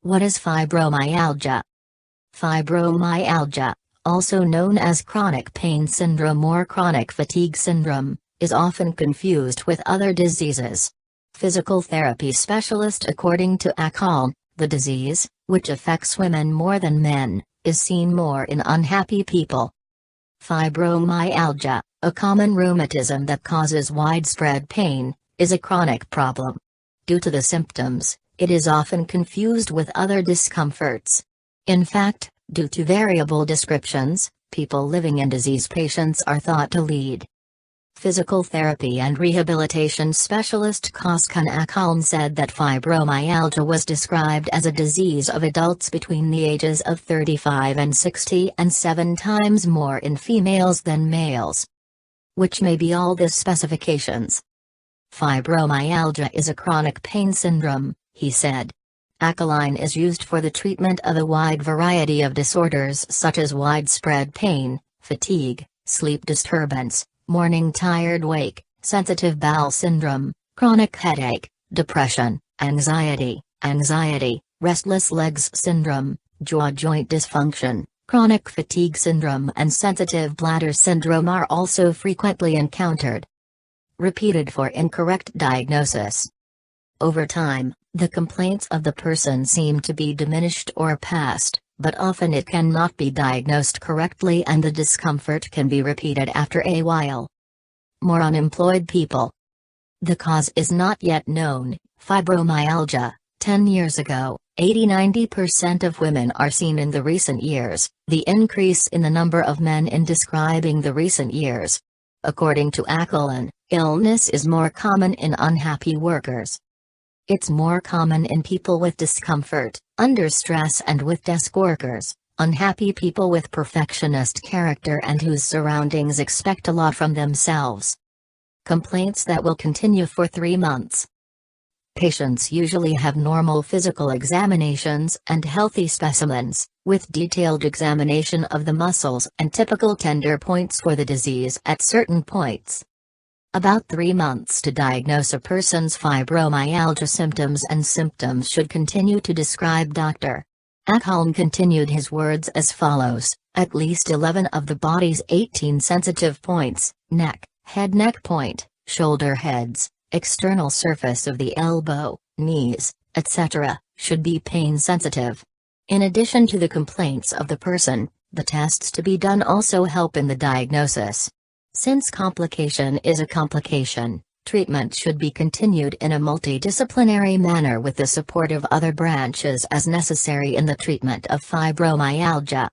What is fibromyalgia? Fibromyalgia, also known as chronic pain syndrome or chronic fatigue syndrome, is often confused with other diseases. Physical therapy specialist According to Akal, the disease, which affects women more than men, is seen more in unhappy people. Fibromyalgia, a common rheumatism that causes widespread pain, is a chronic problem. Due to the symptoms, it is often confused with other discomforts. In fact, due to variable descriptions, people living in disease patients are thought to lead. Physical therapy and rehabilitation specialist Koskan Akalm said that fibromyalgia was described as a disease of adults between the ages of 35 and 60 and 7 times more in females than males. Which may be all the specifications. Fibromyalgia is a chronic pain syndrome, he said. Alkaline is used for the treatment of a wide variety of disorders such as widespread pain, fatigue, sleep disturbance, morning tired wake, sensitive bowel syndrome, chronic headache, depression, anxiety, restless legs syndrome, jaw joint dysfunction, chronic fatigue syndrome and sensitive bladder syndrome are also frequently encountered. Repeated for incorrect diagnosis. Over time, the complaints of the person seem to be diminished or passed, but often it cannot be diagnosed correctly and the discomfort can be repeated after a while. More unemployed people. The cause is not yet known. Fibromyalgia, 10 years ago, 80–90% of women are seen in the recent years, the increase in the number of men in describing the recent years. According to Akalin, illness is more common in unhappy workers. It's more common in people with discomfort, under stress and with desk workers, unhappy people with perfectionist character and whose surroundings expect a lot from themselves. Complaints that will continue for 3 months. Patients usually have normal physical examinations and healthy specimens, with detailed examination of the muscles and typical tender points for the disease at certain points. About 3 months to diagnose a person's fibromyalgia symptoms, and symptoms should continue to describe Dr. Akhalm continued his words as follows: at least 11 of the body's 18 sensitive points, neck, head, neck point, shoulder heads, external surface of the elbow, knees, etc., should be pain sensitive. In addition to the complaints of the person, the tests to be done also help in the diagnosis. Since complication is a complication, treatment should be continued in a multidisciplinary manner with the support of other branches as necessary in the treatment of fibromyalgia.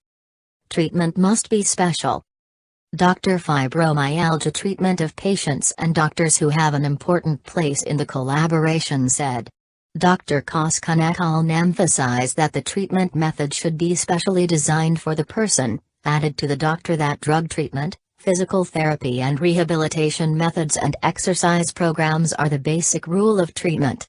Treatment must be special. Dr. Fibromyalgia treatment of patients and doctors who have an important place in the collaboration said. Dr. Koskan emphasized that the treatment method should be specially designed for the person, added to the doctor that drug treatment, physical therapy and rehabilitation methods and exercise programs are the basic rule of treatment.